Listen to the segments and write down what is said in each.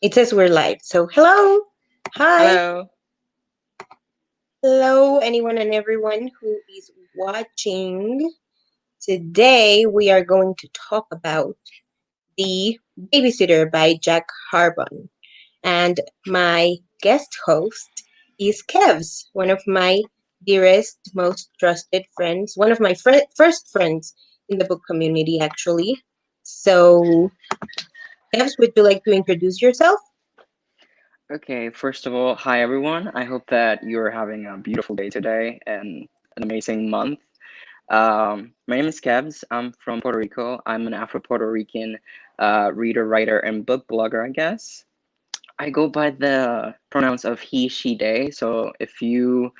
It says we're live. So, hello. Hi. Hello. Hello, anyone and everyone who is watching. Today, we are going to talk about The Babysitter by Jack Harbon. And my guest host is Kevs, one of my dearest, most trusted friends, one of my first friends in the book community, actually. So, Kevs, would you like to introduce yourself? Okay, first of all, hi everyone. I hope that you're having a beautiful day today and an amazing month. My name is Kevs. I'm from Puerto Rico. I'm an Afro-Puerto Rican reader, writer, and book blogger, I guess. I go by the pronouns of he, she, they. So if you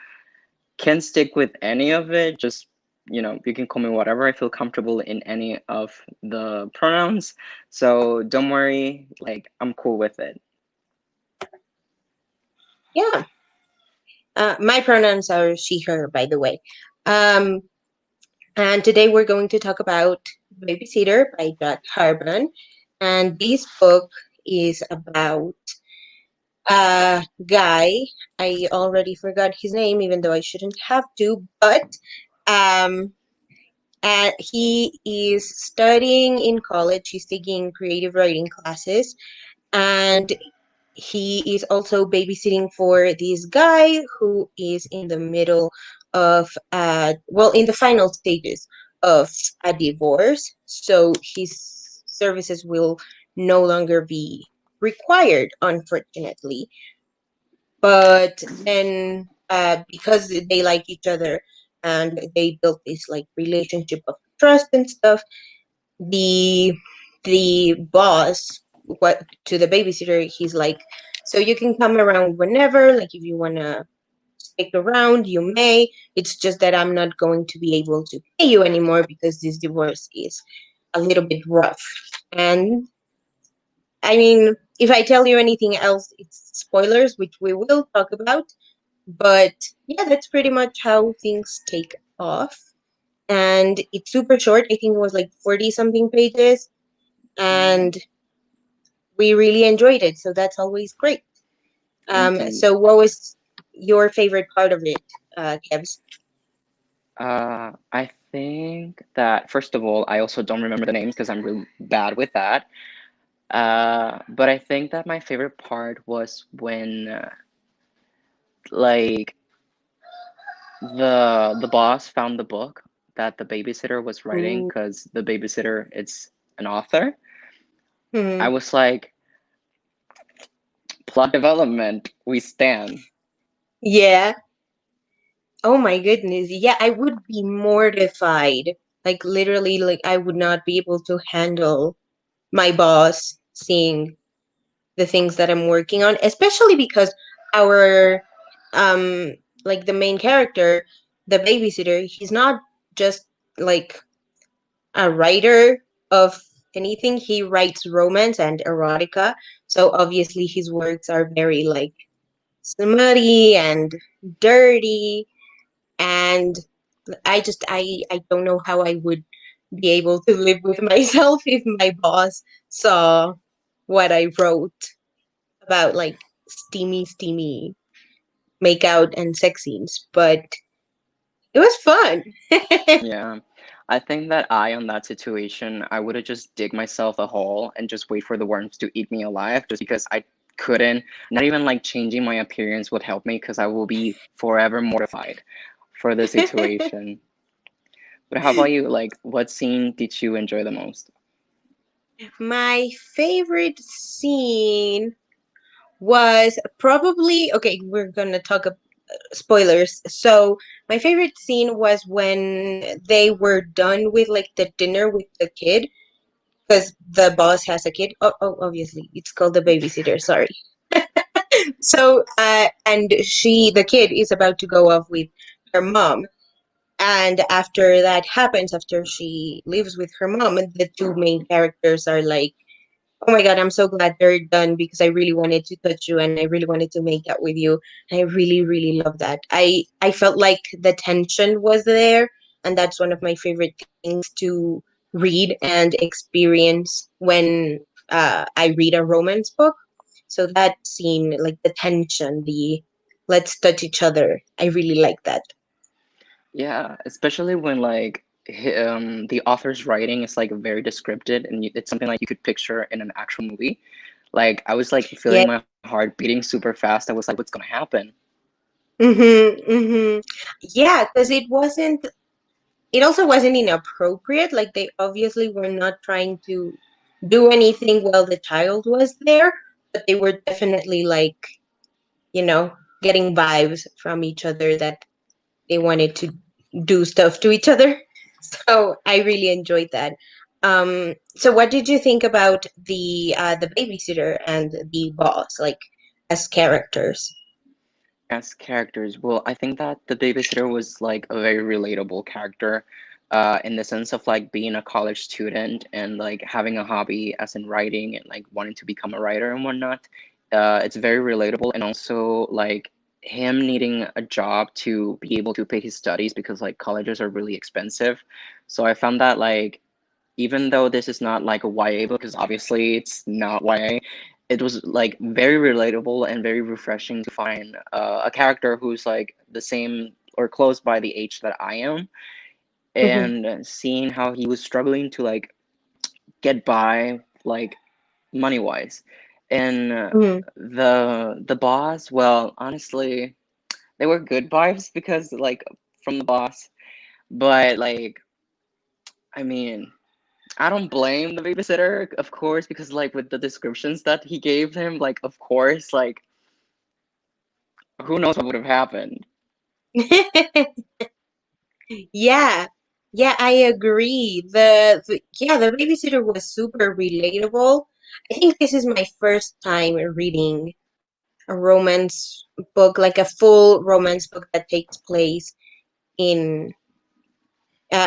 can stick with any of it, just you can call me whatever. I feel comfortable in any of the pronouns. So don't worry, like I'm cool with it. Yeah. My pronouns are she, her, by the way. Um, and today we're going to talk about Babysitter by Jack Harbon. And this book is about a guy. I already forgot his name, even though I shouldn't have to, but um, he is studying in college. He's taking creative writing classes, and he is also babysitting for this guy who is in the middle of in the final stages of a divorce, so his services will no longer be required, unfortunately. But then because they like each other and they built this like relationship of trust and stuff, the boss, what, to the babysitter, he's like, so you can come around whenever, like if you want to stick around, you may. It's just that I'm not going to be able to pay you anymore because this divorce is a little bit rough. And I mean, if I tell you anything else, it's spoilers, which we will talk about. But yeah, that's pretty much how things take off. And it's super short. I think it was like 40 something pages. And we really enjoyed it. So that's always great. Indeed. So what was your favorite part of it, Kevs? I think that first of all, I also don't remember the names because I'm really bad with that. But I think that my favorite part was when like the boss found the book that the babysitter was writing Ooh. because the babysitter it's an author. I Hmm. was like, plot development, we stand. Yeah. Oh my goodness. Yeah, I would be mortified. Like literally, like I would not be able to handle my boss seeing the things that I'm working on, especially because our um like the main character, the babysitter, he's not just like a writer of anything. He writes romance and erotica. So obviously his works are very like smutty and dirty, and I don't know how I would be able to live with myself if my boss saw what I wrote about like steamy make out and sex scenes, but it was fun. Yeah. I think that on that situation, I would have just dig myself a hole and just wait for the worms to eat me alive just because I couldn't, not even like changing my appearance would help me because I will be forever mortified for the situation. But how about you? Like, what scene did you enjoy the most? My favorite scene was probably, okay, we're gonna talk spoilers. So my favorite scene was when they were done with like the dinner with the kid, because the boss has a kid. Oh, obviously, it's called the babysitter. Sorry. So, and the kid is about to go off with her mom. And after that happens, after she lives with her mom, and the two main characters are like, oh my God, I'm so glad they're done because I really wanted to touch you and I really wanted to make out with you. And I really, really love that. I felt like the tension was there, and that's one of my favorite things to read and experience when I read a romance book. So that scene, like the tension, the let's touch each other, I really like that. Yeah, especially when like the author's writing is like very descriptive and it's something like you could picture in an actual movie. Like I was like Yeah. feeling my heart beating super fast. I was like, what's gonna happen? Mm-hmm. Yeah, because it also wasn't inappropriate. Like they obviously were not trying to do anything while the child was there, but they were definitely like, getting vibes from each other that they wanted to do stuff to each other. So I really enjoyed that. So what did you think about the babysitter and the boss, like as characters? As characters, well, I think that the babysitter was like a very relatable character, in the sense of like being a college student and like having a hobby as in writing and like wanting to become a writer and whatnot. It's very relatable, and also like him needing a job to be able to pay his studies because like colleges are really expensive. So I found that like even though this is not like a YA book, because obviously it's not YA, it was like very relatable and very refreshing to find a character who's like the same or close by the age that I am, Hmm. and seeing how he was struggling to like get by, like money wise, and Hmm. the boss. Well, honestly, they were good vibes because like from the boss, but like I mean. I don't blame the babysitter, of course, because like with the descriptions that he gave him, like of course, like who knows what would have happened. Yeah. Yeah, I agree. The babysitter was super relatable. I think this is my first time reading a romance book, like a full romance book that takes place in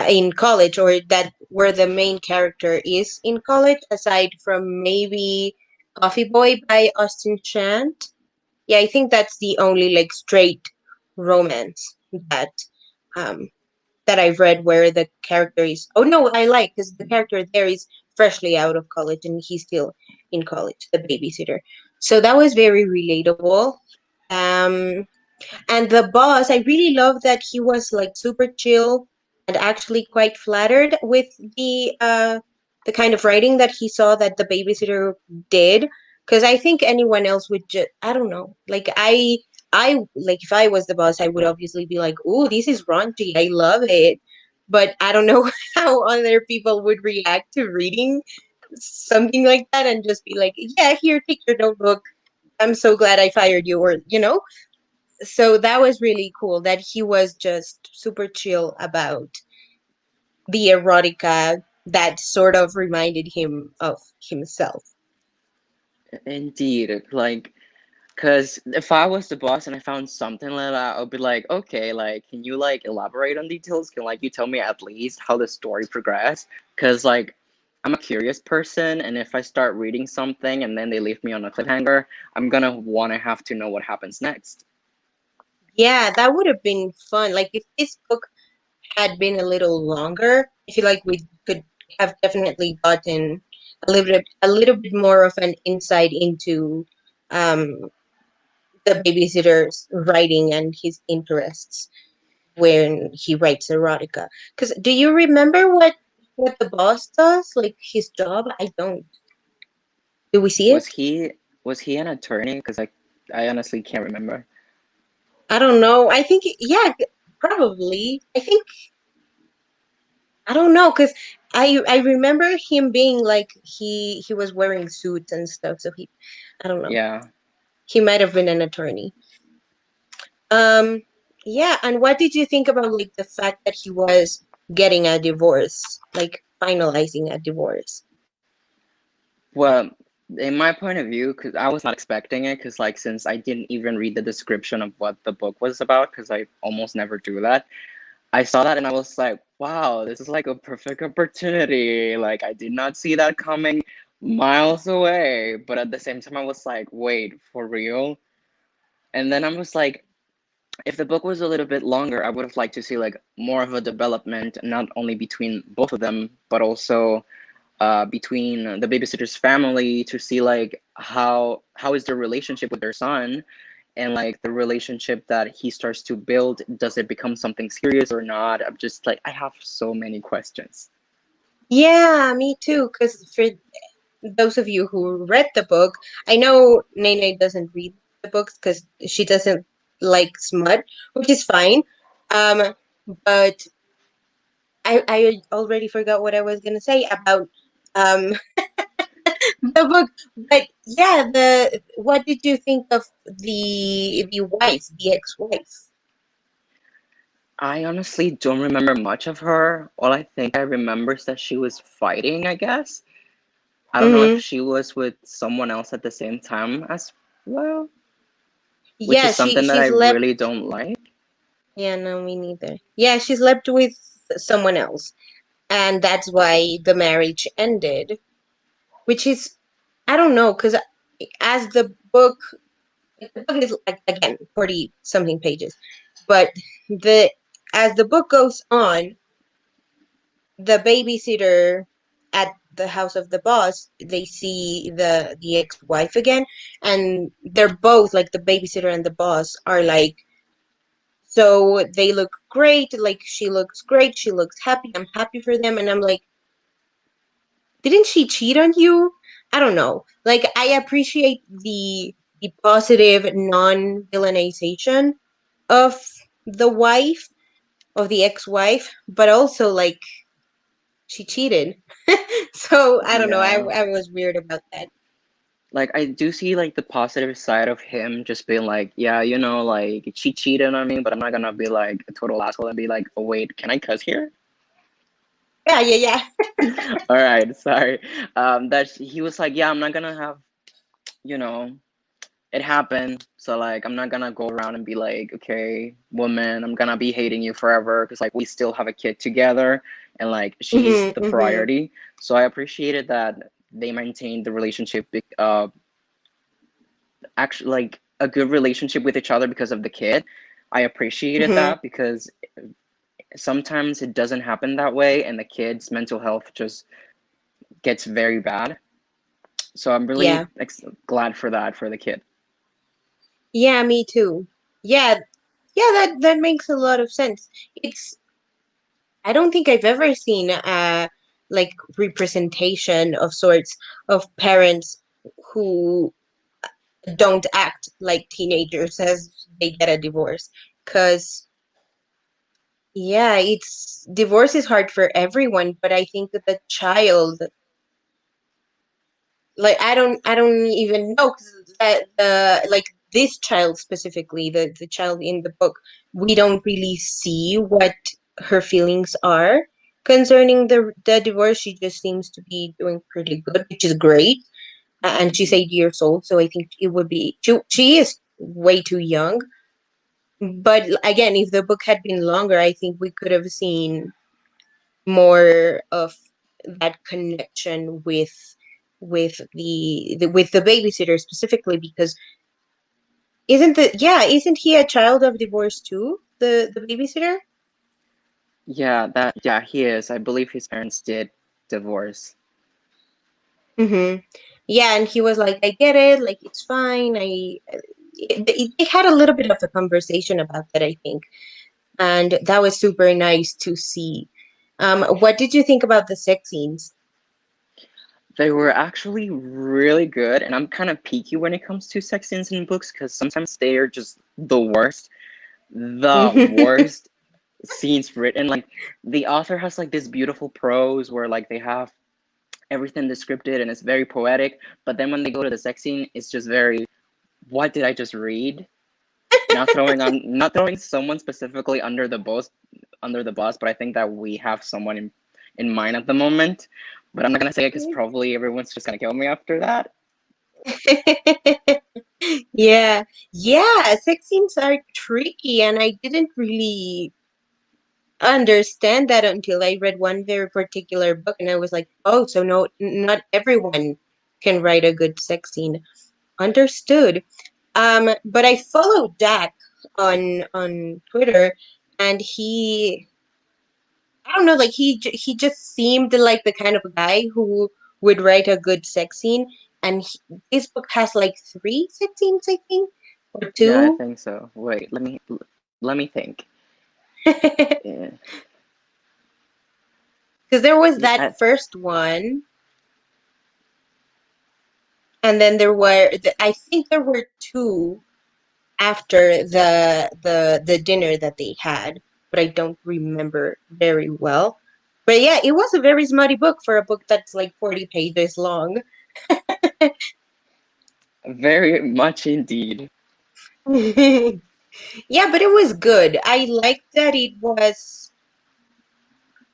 in college, or that where the main character is in college, aside from maybe Coffee Boy by Austin Chant. Yeah, I think that's the only like straight romance that um that I've read where the character is. Oh no, I like because the character there is freshly out of college and he's still in college, the babysitter. So that was very relatable. Um, and the boss, I really love that he was like super chill and actually quite flattered with the kind of writing that he saw that the babysitter did. Because I think anyone else would just, I don't know, like I like if I was the boss, I would obviously be like, "Ooh, this is raunchy. I love it." But I don't know how other people would react to reading something like that and just be like, "Yeah, here, take your notebook. I'm so glad I fired you," or so that was really cool that he was just super chill about the erotica that sort of reminded him of himself. Indeed, like, because if I was the boss and I found something like that, I'd be like, okay, like, can you like elaborate on details? Can like you tell me at least how the story progressed? Because like, I'm a curious person, and if I start reading something and then they leave me on a cliffhanger, I'm gonna want to have to know what happens next. Yeah, that would have been fun. Like if this book had been a little longer, I feel like we could have definitely gotten a little bit more of an insight into um the babysitter's writing and his interests when he writes erotica. Because do you remember what the boss does? Like his job? I don't. Do we see Was it? he was he an attorney? Because I honestly can't remember. I don't know. I think yeah, probably. I think I don't know because I remember him being like he was wearing suits and stuff. So he I don't know. Yeah. He might have been an attorney. Um, yeah, and what did you think about like the fact that he was getting a divorce, like finalizing a divorce? Well, in my point of view, because I was not expecting it, because like since I didn't even read the description of what the book was about, because I almost never do that, I saw that and I was like, wow, this is like a perfect opportunity. Like I did not see that coming miles away, but at the same time, I was like, wait, for real? And then I was like, if the book was a little bit longer, I would have liked to see like more of a development, not only between both of them, but also between the babysitter's family to see like how is their relationship with their son, and like the relationship that he starts to build, does it become something serious or not? I'm just like, I have so many questions. Yeah, me too. Because for those of you who read the book, I know Nene doesn't read the books because she doesn't like smut, which is fine. Um, but I already forgot what I was gonna say about um the book. But yeah, the what did you think of the wife, the ex-wife? I honestly don't remember much of her. All I think I remember is that she was fighting, I guess. I don't know if Mm-hmm. she was with someone else at the same time as well, which Yeah, is she something that she I slept. really don't like. Yeah, no, me neither. Yeah, she slept with someone else, and that's why the marriage ended. Which is, I don't know, because as the book is like again 40 something pages, but the as the book goes on, the babysitter at the house of the boss, they see the ex-wife again, and they're both like the babysitter and the boss are like, so they look great, like she looks great, she looks happy, I'm happy for them, and I'm like, didn't she cheat on you? I don't know. Like I appreciate the positive non-villainization of the wife, of the ex-wife, but also like she cheated. So I don't know. I Yeah. I was weird about that. Like I do see like the positive side of him just being like, yeah, like she cheated on me, but I'm not gonna be like a total asshole and be like, oh wait, can I cuss here? Yeah, yeah, yeah. All right, sorry. That he was like, yeah, I'm not gonna have, you know, it happened. So like, I'm not gonna go around and be like, okay, woman, I'm gonna be hating you forever because like we still have a kid together, and like she's Hmm, the hmm, priority. So I appreciated that they maintained the relationship, actually like a good relationship with each other because of the kid. I appreciated hmm. that because sometimes it doesn't happen that way, and the kid's mental health just gets very bad. So I'm Yeah, really glad for that for the kid. yeah. Me too. Yeah, yeah. That makes a lot of sense. It's I don't think I've ever seen a like representation of sorts of parents who don't act like teenagers as they get a divorce. Because yeah, it's divorce is hard for everyone, but I think that the child, like I don't even know, because the like this child specifically, the child in the book, we don't really see what her feelings are concerning the divorce. She just seems to be doing pretty good, which is great. And she's 8 years old, so I think it would be she is way too young. But again, if the book had been longer, I think we could have seen more of that connection with the babysitter specifically, because isn't he a child of divorce too, the babysitter? Yeah, he is. I believe his parents did divorce. Mm-hmm. Yeah, and he was like, I get it, like it's fine. They had a little bit of a conversation about that, I think, and that was super nice to see. What did you think about the sex scenes? They were actually really good, and I'm kind of picky when it comes to sex scenes in books because sometimes they are just the worst scenes written. Like the author has like this beautiful prose where like they have everything descripted and it's very poetic, but then when they go to the sex scene, it's just very, what did I just read? Not throwing someone specifically under the bus, but I think that we have someone in mind at the moment. But I'm not gonna say it because probably everyone's just gonna kill me after that. Yeah, yeah, sex scenes are tricky, and I didn't really understand that until I read one very particular book, and I was like, oh, so no, not everyone can write a good sex scene. Understood. But I follow Jack on Twitter, and I don't know, like he just seemed like the kind of guy who would write a good sex scene, and this book has like three sex scenes, I think, or Yeah, I two. think so. Wait, let me think. Because Yeah, there was yeah, that first one, and then I think there were two after the dinner that they had, but I don't remember very well. But yeah, it was a very smutty book for a book that's like 40 pages long. very much indeed. Yeah, but it was good. I liked that it was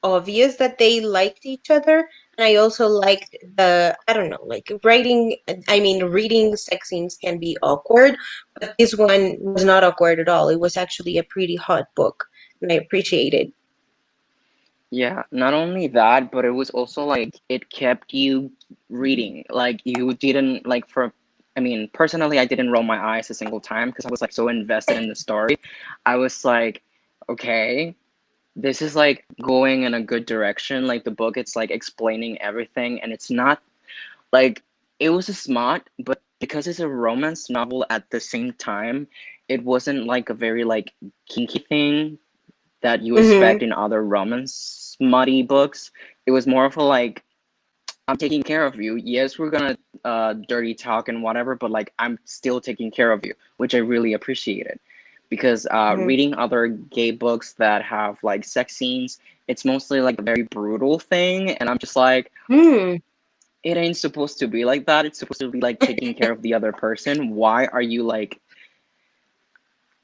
obvious that they liked each other. And I also liked I don't know, like reading sex scenes can be awkward, but this one was not awkward at all. It was actually a pretty hot book, and I appreciate it. Yeah, not only that, but it was also like it kept you reading. Like you didn't like for I mean, personally I didn't roll my eyes a single time because I was like so invested in the story. I was like, okay, this is like going in a good direction. Like the book it's like explaining everything and it's not like it was a smart, but because it's a romance novel at the same time, it wasn't like a very like kinky thing that you Mm-hmm. expect in other romance smutty books. It was more of a like, I'm taking care of you. Yes, we're gonna dirty talk and whatever, but like I'm still taking care of you, which I really appreciated. Because Mm-hmm. reading other gay books that have like sex scenes, it's mostly like a very brutal thing, and I'm just like, Hmm. it ain't supposed to be like that. It's supposed to be like taking care of the other person. Why are you like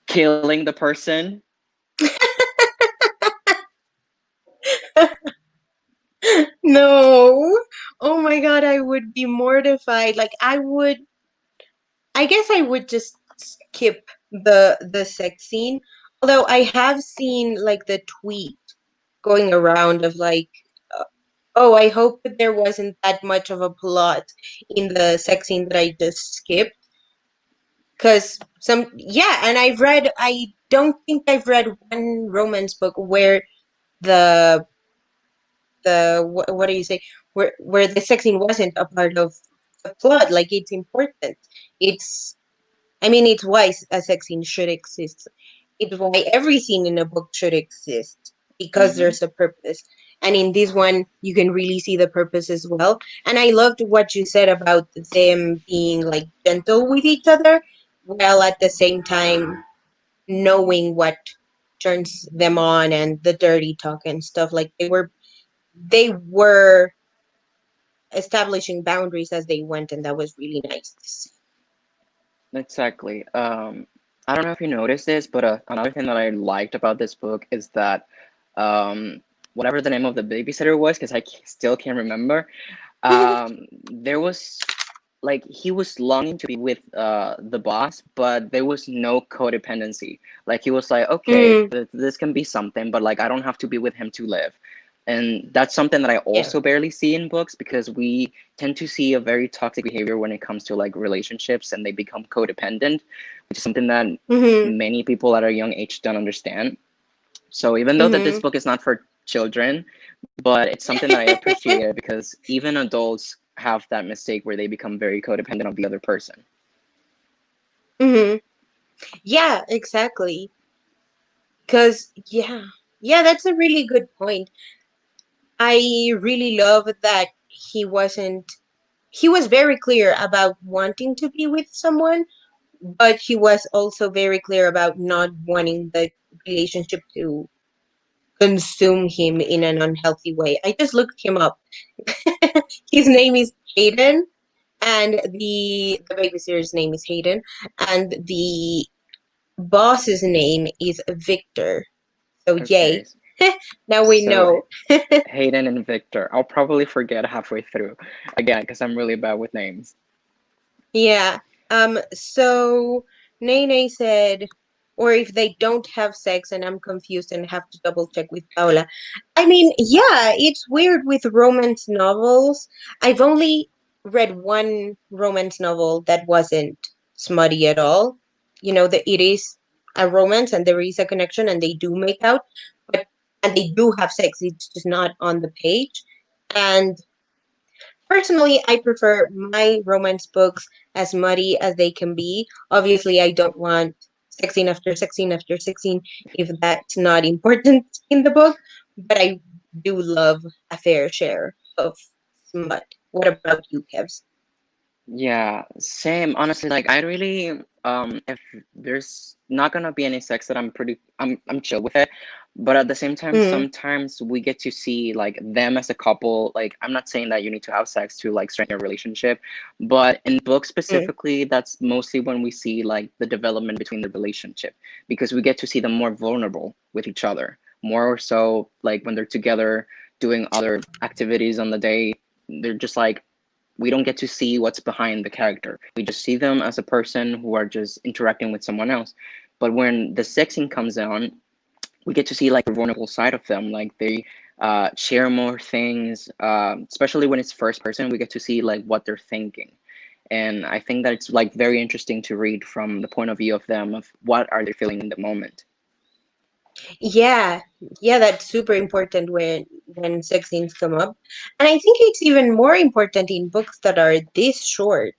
killing the person? No. Oh my God, I would be mortified. I guess I would just skip the sex scene. Although I have seen like the tweet going around of like, uh, oh, I hope that there wasn't that much of a plot in the sex scene that I just skipped. Because yeah, and I don't think I've read one romance book where the what do you say, where the sex scene wasn't a part of the plot. Like it's important. It's I mean, it's why a sex scene should exist. It's why every scene in a book should exist because Mm-hmm. there's a purpose. And in this one, you can really see the purpose as well. And I loved what you said about them being like gentle with each other, while at the same time knowing what turns them on and the dirty talk and stuff. Like they were establishing boundaries as they went, and that was really nice to see. Exactly. I don't know if you noticed this, but another thing that I liked about this book is that um, whatever the name of the babysitter was, because still can't remember, there was like he was longing to be with the boss, but there was no codependency. Like he was like, okay, Mm, this can be something, but like I don't have to be with him to live. And that's something that I yeah. also barely see in books because we tend to see a very toxic behavior when it comes to like relationships and they become codependent, which is something that Mm-hmm. many people at a young age don't understand. So even though that this Mm-hmm. book is not for children, but it's something that I appreciated because even adults have that mistake where they become very codependent of the other person. Mm-hmm. Yeah, exactly. Because, yeah, that's a really good point. I really love that he was very clear about wanting to be with someone, but he was also very clear about not wanting the relationship to consume him in an unhealthy way. I just looked him up. His name is Hayden, and the babysitter's name is Hayden, and the boss's name is Victor. So Okay, yay. Now we so know. Hayden and Victor. I'll probably forget halfway through again because I'm really bad with names. Yeah. So Nene said, or if they don't have sex and I'm confused and have to double check with Paula. I mean, yeah, it's weird with romance novels. I've only read one romance novel that wasn't smutty at all. You know, that it is a romance and there is a connection and they do make out, but and they do have sex. It's just not on the page. And personally, I prefer my romance books as muddy as they can be. Obviously, I don't want sex scene after sex scene after sex scene if that's not important in the book, but I do love a fair share of smut. What about you, Kevs? Yeah, same. Honestly, like I really if there's not gonna be any sex that I'm chill with it. But at the same time, Mm, sometimes we get to see like them as a couple. Like I'm not saying that you need to have sex to like strengthen your relationship, but in books mm. specifically, that's mostly when we see like the development between the relationship because we get to see them more vulnerable with each other. More so like when they're together doing other activities on the day, they're just like we don't get to see what's behind the character. We just see them as a person who are just interacting with someone else. But when the sexing comes on, we get to see like the vulnerable side of them. Like they share more things, especially when it's first person. We get to see like what they're thinking, and I think that it's like very interesting to read from the point of view of them of what are they feeling in the moment. Yeah, yeah, that's super important when sex scenes come up. And I think it's even more important in books that are this short.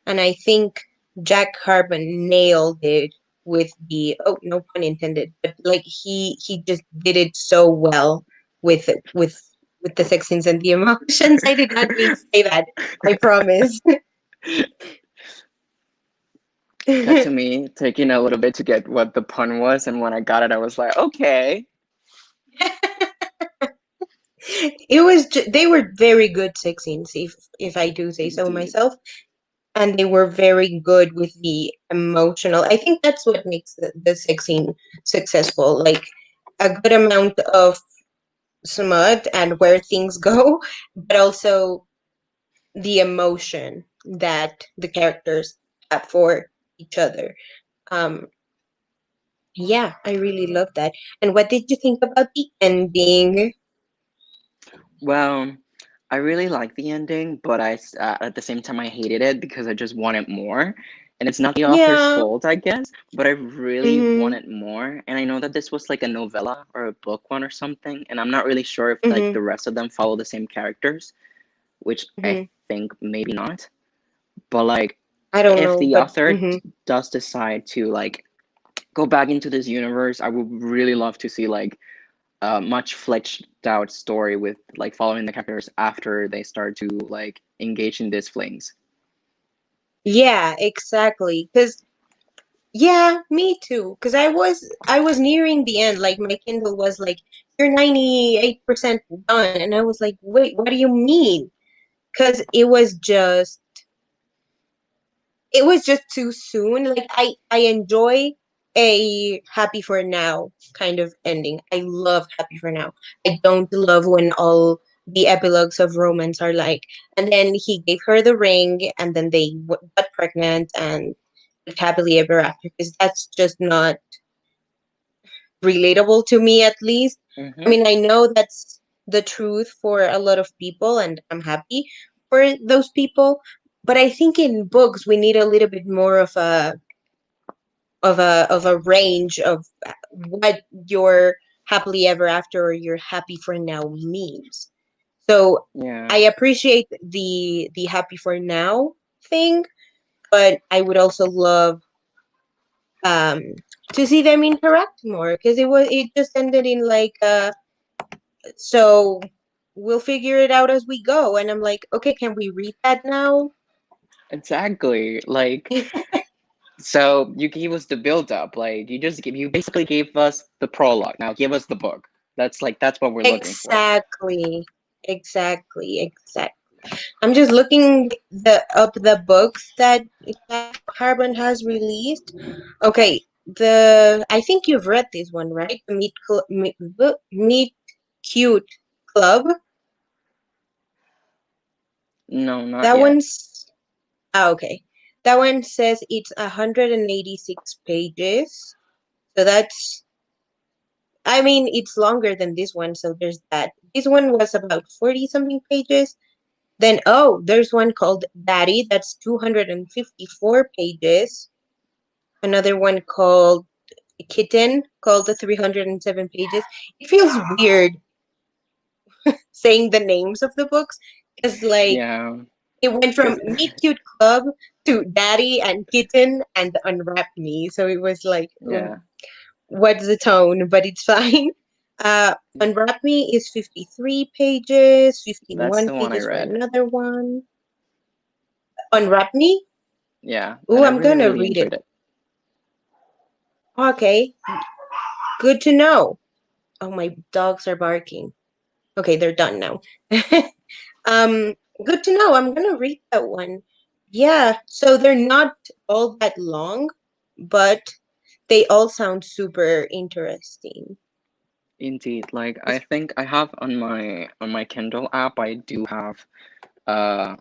And I think Jack Harbon nailed it with the oh, no pun intended, but like he just did it so well with with the sex scenes and the emotions. I did not mean to say that. I promise. That to me taking a little bit to get what the pun was, and when I got it, I was like, okay, They were very good sex scenes, if I do say so indeed. myself, and they were very good with the emotional. I think that's what makes the sex scene successful, like a good amount of smut and where things go, but also the emotion that the characters have for each other. um yeah, I really love that. And what did you think about the ending? Well, I really like the ending, but at the same time I hated it because I just wanted more. And it's not the author's Yeah. fault, I guess, but I really Mm-hmm. wanted more. And I know that this was like a novella or a book one or something, and I'm not really sure if like Mm-hmm. the rest of them follow the same characters, which I Mm-hmm. think maybe not. But like I don't if know, the but author mm-hmm. does decide to like go back into this universe, I would really love to see like a much fleshed out story with like following the characters after they start to like engage in these flings. Yeah, exactly. Because yeah, me too. Because I was nearing the end. Like my Kindle was like, "You're 98% done," and I was like, "Wait, what do you mean?" Because it was just too soon. Like I enjoy a happy for now kind of ending. I love happy for now. I don't love when all the epilogues of romance are like, and then he gave her the ring, and then they got pregnant and lived happily ever after. Because that's just not relatable to me, at least. I Mm-hmm. mean, I know that's the truth for a lot of people, and I'm happy for those people. But I think in books we need a little bit more of a range of what your happily ever after or your happy for now means. So Yeah, I appreciate the happy for now thing, but I would also love um to see them interact more, because it just ended in like so we'll figure it out as we go, and I'm like, okay, can we read that now? exactly. Like, so you gave us the build up. Like, you basically gave us the prologue. Now give us the book. That's what we're looking for. Exactly, exactly. I'm just looking up the books that Jack Harbon has released. Okay, the I think you've read this one, right? The Meet Cute Club. No, not That yet. one's okay. That one says it's 186 pages. So that's, I mean, it's longer than this one, so there's that. This one was about 40 something pages. Then, oh, there's one called Daddy, that's 254 pages. Another one called kitten called the 307 pages. It feels weird saying the names of the books because, like, Yeah, it went from because Meet Cute Club to Daddy and Kitten and Unwrap Me. So it was like, yeah, what's the tone? But it's fine. Uh, Unwrap Me is 53 pages, that's 51 the one I pages for read. another one. Unwrap Me? Yeah, Oh, and I I'm really, gonna really read it. enjoyed it. Okay, good to know. Oh, my dogs are barking. Okay, they're done now. Um, good to know. I'm gonna read that one. Yeah, so they're not all that long, but they all sound super interesting. Indeed, like I think I have on my Kindle app, I do have uh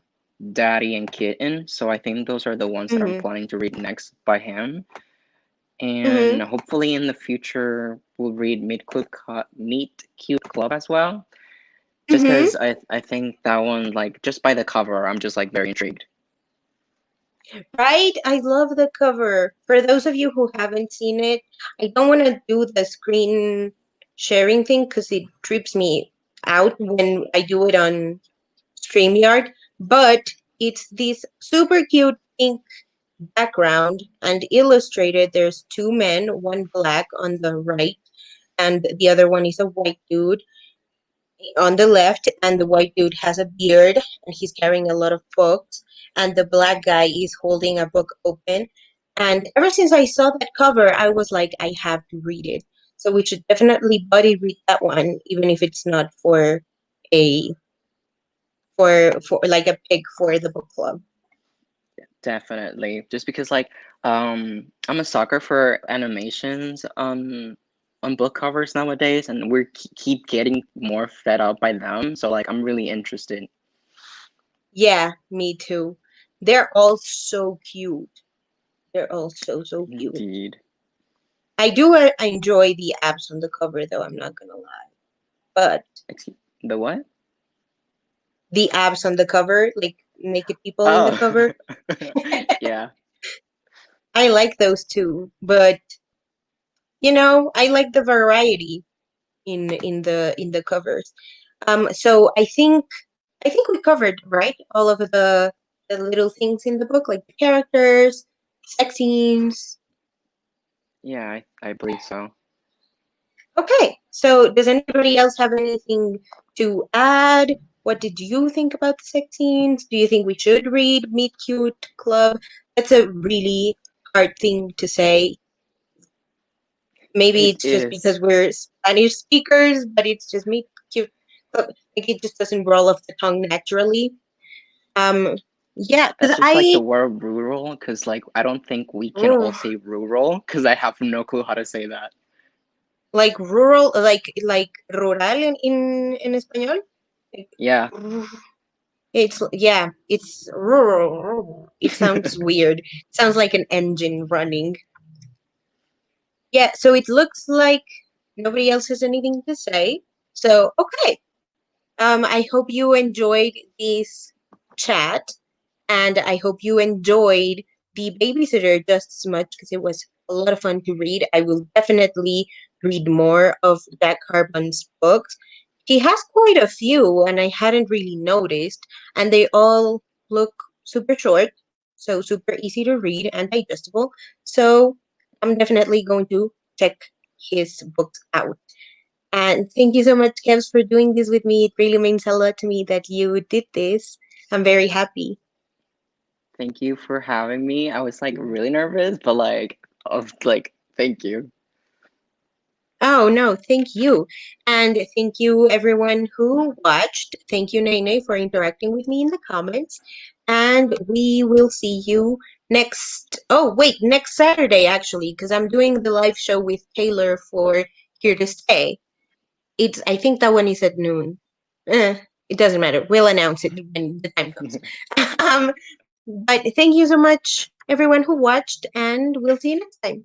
Daddy and Kitten, so I think those are the ones that I'm Mm-hmm. planning to read next by him. Mm-hmm. And hopefully in the future we'll read Meet Cute Club as well. Just Mm-hmm. because I think that one, like, just by the cover, I'm just like very intrigued. Right? I love the cover. For those of you who haven't seen it, I don't want to do the screen sharing thing because it trips me out when I do it on StreamYard. But it's this super cute pink background and illustrated. There's two men, one black on the right, and the other one is a white dude on the left, and the white dude has a beard and he's carrying a lot of books, and the black guy is holding a book open. And ever since I saw that cover, I was like, I have to read it. So we should definitely buddy read that one, even if it's not a for like a pick for the book club. Definitely. Just because like I'm a sucker for animations on book covers nowadays, and we keep getting more fed up by them. So like I'm really interested. Yeah, me too. They're all so cute. They're all so cute. Indeed. I do enjoy the abs on the cover, though. I'm not gonna lie, but Excuse the what? the abs on the cover, like naked people in the Oh, cover. yeah. I like those too, but I like the variety in the covers. So I think we covered, right, all of the little things in the book, like the characters, sex scenes. Yeah, I believe so. Okay, so does anybody else have anything to add? What did you think about the sex scenes? Do you think we should read Meet Cute Club? That's a really hard thing to say. Maybe It it's just is. because we're Spanish speakers, but it's just Meet Cute Club. Like it just doesn't roll off the tongue naturally. Um, yeah, That's because just like the I word rural, because like I don't think we can all mm, say rural, because I have no clue how to say that. like rural, like rural in español. Like, Yeah, it's rural. It sounds weird. It sounds like an engine running. Yeah, so it looks like nobody else has anything to say. So, okay. I hope you enjoyed this chat, and I hope you enjoyed The Babysitter just as much because it was a lot of fun to read. I will definitely read more of Jack Harbon's books. He has quite a few, and I hadn't really noticed, and they all look super short, so super easy to read and digestible. So I'm definitely going to check his books out. And thank you so much, Kevs, for doing this with me. It really means a lot to me that you did this. I'm very happy. thank you for having me. I was like really nervous, but like, of like, thank you. Oh, no, thank you. And thank you, everyone who watched. Thank you, Nene, for interacting with me in the comments. And we will see you next Saturday, actually, because I'm doing the live show with Taylor for Here to Stay. I think that one is at noon. It doesn't matter. We'll announce it when the time comes. um, but thank you so much, everyone who watched, and we'll see you next time.